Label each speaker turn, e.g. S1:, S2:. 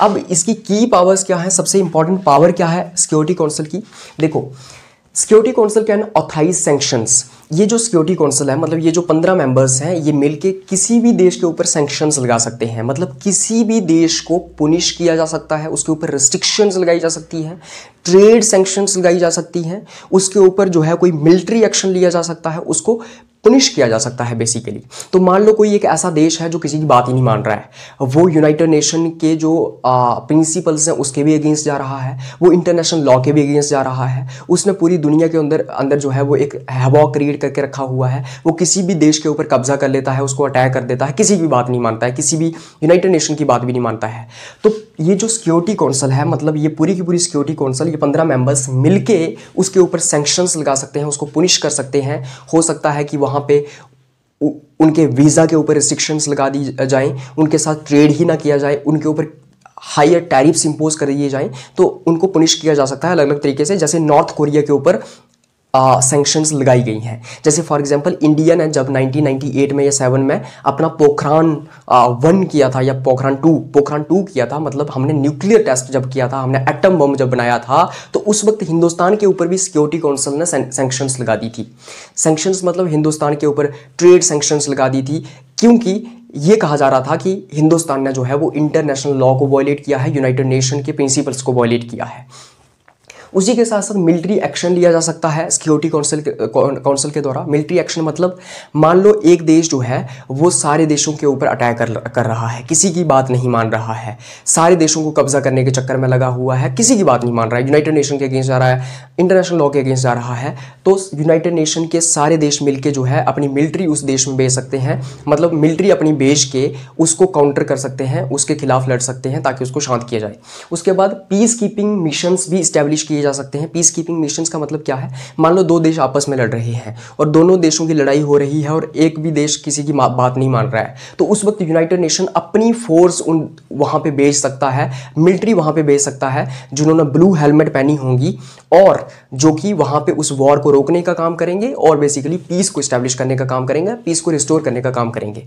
S1: अब इसकी की पावर्स क्या है, सबसे इंपॉर्टेंट पावर क्या है सिक्योरिटी काउंसिल की। देखो security council can authorise sanctions. ये जो सिक्योरिटी काउंसिल है, मतलब ये जो 15 मेंबर्स हैं, ये मिलके किसी भी देश के ऊपर सैंक्शंस लगा सकते हैं। मतलब किसी भी देश को पुनिश किया जा सकता है, उसके ऊपर रिस्ट्रिक्शंस लगाई जा सकती हैं, ट्रेड सैंक्शंस लगाई जा सकती हैं, उसके ऊपर जो है कोई मिलिट्री एक्शन लिया जा सकता है, उसको पुनिश किया जा सकता है बेसिकली। तो मान लो कोई एक ऐसा देश है जो किसी की बात ही नहीं मान रहा है, वो यूनाइटेड नेशन के जो प्रिंसिपल्स हैं उसके भी अगेंस्ट जा रहा है, वो इंटरनेशनल लॉ के भी अगेंस्ट जा रहा है, उसने पूरी दुनिया के अंदर जो है वो एक हैवॉक क्रिएट करके रखा हुआ है, वो किसी भी देश के ऊपर कब्जा कर लेता है, उसको अटैक कर देता है, किसी की बात नहीं मानता है, किसी भी यूनाइटेड नेशन की बात भी नहीं मानता है। तो ये जो सिक्योरिटी काउंसिल है, मतलब ये पूरी की पूरी सिक्योरिटी काउंसिल, ये 15 मेंबर्स मिलके उसके ऊपर सैंक्शंस लगा सकते हैं, उसको पुनिश कर सकते हैं। हो सकता है कि वहाँ पे उनके वीज़ा के ऊपर रिस्ट्रिक्शंस लगा दी जाएं, उनके साथ ट्रेड ही ना किया जाए, उनके ऊपर हायर टैरिफ्स इंपोज कर दिए जाएं, तो उनको पुनिश किया जा सकता है अलग अलग तरीके से। जैसे नॉर्थ कोरिया के ऊपर सैंक्शंस लगाई गई हैं। जैसे फॉर एग्जांपल इंडिया ने जब 1998 में या 7 में अपना पोखरान 1 किया था, या पोखरान 2 किया था, मतलब हमने न्यूक्लियर टेस्ट जब किया था, हमने एटम बम जब बनाया था, तो उस वक्त हिंदुस्तान के ऊपर भी सिक्योरिटी काउंसिल ने सैंक्शंस लगा दी थी। सैंक्शंस मतलब हिंदुस्तान के ऊपर ट्रेड सैंक्शंस लगा दी थी, क्योंकि ये कहा जा रहा था कि हिंदुस्तान ने जो है वो इंटरनेशनल लॉ को वायलेट किया है, यूनाइटेड नेशन के प्रिंसिपल्स को वायलेट किया है। उसी के साथ साथ मिलिट्री एक्शन लिया जा सकता है सिक्योरिटी काउंसिल के द्वारा। मिलिट्री एक्शन मतलब मान लो एक देश जो है वो सारे देशों के ऊपर अटैक कर रहा है, किसी की बात नहीं मान रहा है, सारे देशों को कब्जा करने के चक्कर में लगा हुआ है, किसी की बात नहीं मान रहा है, यूनाइटेड नेशन के अगेंस्ट जा रहा है, इंटरनेशनल लॉ के अगेंस्ट जा रहा है, तो यूनाइटेड नेशन के सारे देश मिलकर जो है अपनी मिलिट्री उस देश में भेज सकते हैं। मतलब मिलिट्री अपनी भेज के उसको काउंटर कर सकते हैं, उसके खिलाफ लड़ सकते हैं ताकि उसको शांत किया जाए। उसके बाद पीस कीपिंग मिशंस भी इस्टेब्लिश किए जा सकते हैं। पीस कीपिंग मिशंस का मतलब क्या है, मान लो दो देश आपस में लड़ रहे हैं और दोनों देशों की लड़ाई हो रही है और एक भी देश किसी की बात नहीं मान रहा है, तो उस वक्त यूनाइटेड नेशन अपनी फोर्स वहां पे भेज सकता है, मिलिट्री वहां पे भेज सकता है, जिन्होंने ब्लू हेलमेट पहनी होंगी और जो कि वहां पे उस वॉर को रोकने का काम करेंगे और बेसिकली पीस को इस्टेब्लिश करने का काम करेंगे, पीस को रिस्टोर करने का काम करेंगे।